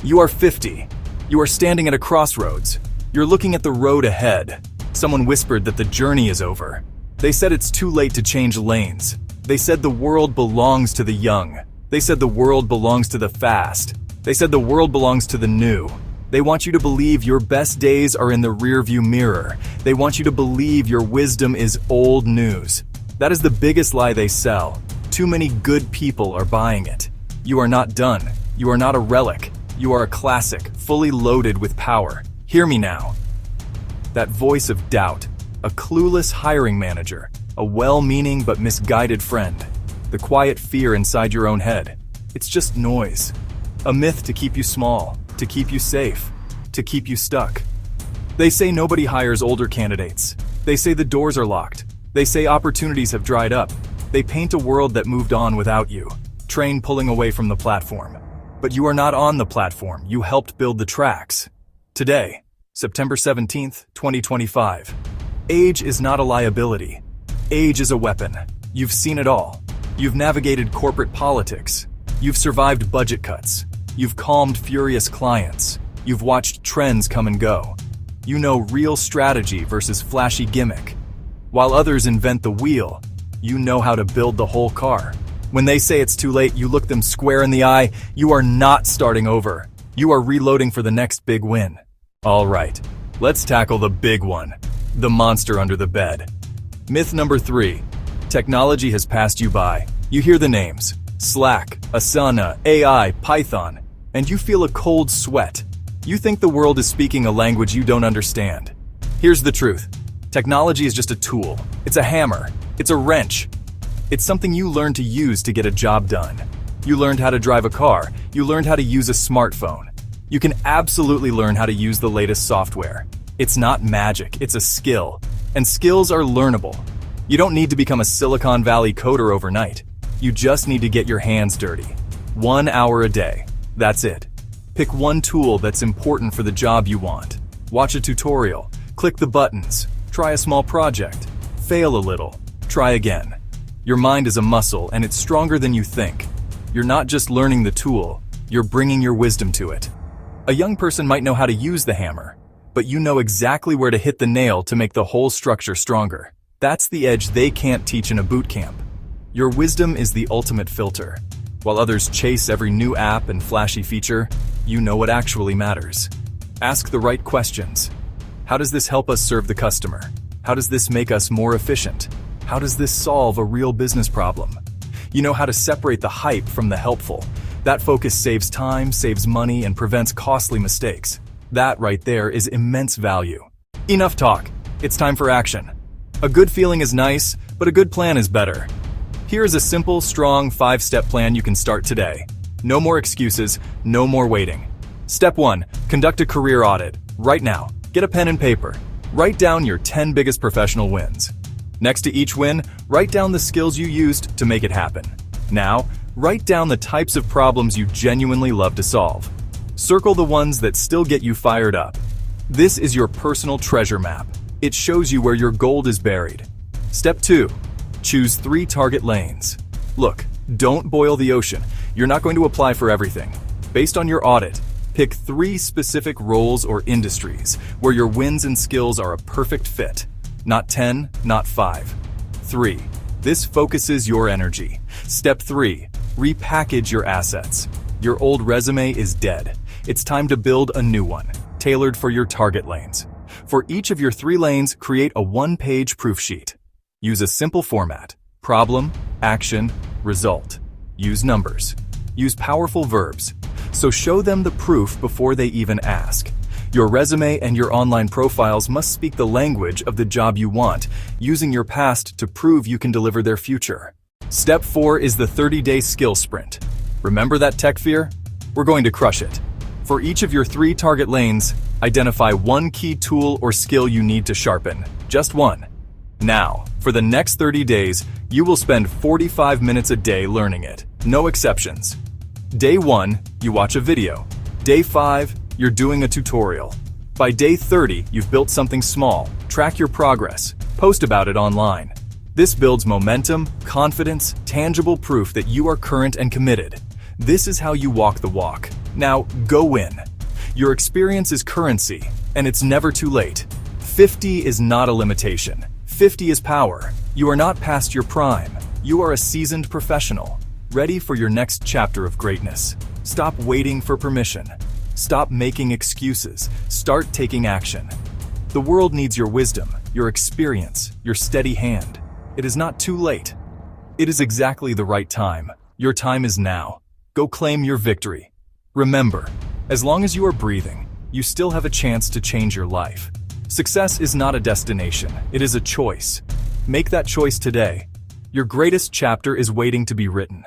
You are 50. You are standing at a crossroads. You're looking at the road ahead. Someone whispered that the journey is over. They said it's too late to change lanes. They said the world belongs to the young. They said the world belongs to the fast. They said the world belongs to the new. They want you to believe your best days are in the rearview mirror. They want you to believe your wisdom is old news. That is the biggest lie they sell. Too many good people are buying it. You are not done. You are not a relic. You are a classic, fully loaded with power. Hear me now. That voice of doubt, a clueless hiring manager, a well-meaning but misguided friend, the quiet fear inside your own head. It's just noise. A myth to keep you small, to keep you safe, to keep you stuck. They say nobody hires older candidates. They say the doors are locked. They say opportunities have dried up. They paint a world that moved on without you, train pulling away from the platform. But you are not on the platform. You helped build the tracks. Today, September 17th, 2025. Age is not a liability. Age is a weapon. You've seen it all. You've navigated corporate politics. You've survived budget cuts. You've calmed furious clients. You've watched trends come and go. You know real strategy versus flashy gimmick. While others invent the wheel, you know how to build the whole car. When they say it's too late, you look them square in the eye. You are not starting over. You are reloading for the next big win. All right, let's tackle the big one, the monster under the bed. Myth number 3, technology has passed you by. You hear the names, Slack, Asana, AI, Python, and you feel a cold sweat. You think the world is speaking a language you don't understand. Here's the truth. Technology is just a tool. It's a hammer. It's a wrench. It's something you learned to use to get a job done. You learned how to drive a car. You learned how to use a smartphone. You can absolutely learn how to use the latest software. It's not magic, it's a skill. And skills are learnable. You don't need to become a Silicon Valley coder overnight. You just need to get your hands dirty. 1 hour a day. That's it. Pick one tool that's important for the job you want. Watch a tutorial. Click the buttons. Try a small project. Fail a little. Try again. Your mind is a muscle, and it's stronger than you think. You're not just learning the tool, you're bringing your wisdom to it. A young person might know how to use the hammer, but you know exactly where to hit the nail to make the whole structure stronger. That's the edge they can't teach in a boot camp. Your wisdom is the ultimate filter. While others chase every new app and flashy feature, you know what actually matters. Ask the right questions. How does this help us serve the customer? How does this make us more efficient? How does this solve a real business problem? You know how to separate the hype from the helpful. That focus saves time, saves money, and prevents costly mistakes. That right there is immense value. Enough talk. It's time for action. A good feeling is nice, but a good plan is better. Here is a simple, strong 5-step plan you can start today. No more excuses, no more waiting. Step 1, conduct a career audit. Right now, get a pen and paper. Write down your 10 biggest professional wins. Next to each win, write down the skills you used to make it happen. Now, write down the types of problems you genuinely love to solve. Circle the ones that still get you fired up. This is your personal treasure map. It shows you where your gold is buried. Step 2, choose 3 target lanes. Look, don't boil the ocean. You're not going to apply for everything. Based on your audit, pick 3 specific roles or industries where your wins and skills are a perfect fit. Not 10, not 5. 3. This focuses your energy. Step 3. Repackage your assets. Your old resume is dead. It's time to build a new one, tailored for your target lanes. For each of your 3 lanes, create a 1-page proof sheet. Use a simple format: problem, action, result. Use numbers. Use powerful verbs. So show them the proof before they even ask. Your resume and your online profiles must speak the language of the job you want, using your past to prove you can deliver their future. Step 4 is the 30-day skill sprint. Remember that tech fear? We're going to crush it. For each of your 3 target lanes, identify 1 key tool or skill you need to sharpen. Just 1. Now, for the next 30 days, you will spend 45 minutes a day learning it. No exceptions. Day 1, you watch a video. Day 5, you're doing a tutorial. By day 30, you've built something small. Track your progress. Post about it online. This builds momentum, confidence, tangible proof that you are current and committed. This is how you walk the walk. Now, go in. Your experience is currency, and it's never too late. 50 is not a limitation. 50 is power. You are not past your prime. You are a seasoned professional, ready for your next chapter of greatness. Stop waiting for permission. Stop making excuses. Start taking action. The world needs your wisdom, your experience, your steady hand. It is not too late. It is exactly the right time. Your time is now. Go claim your victory. Remember, as long as you are breathing, you still have a chance to change your life. Success is not a destination, it is a choice. Make that choice today. Your greatest chapter is waiting to be written.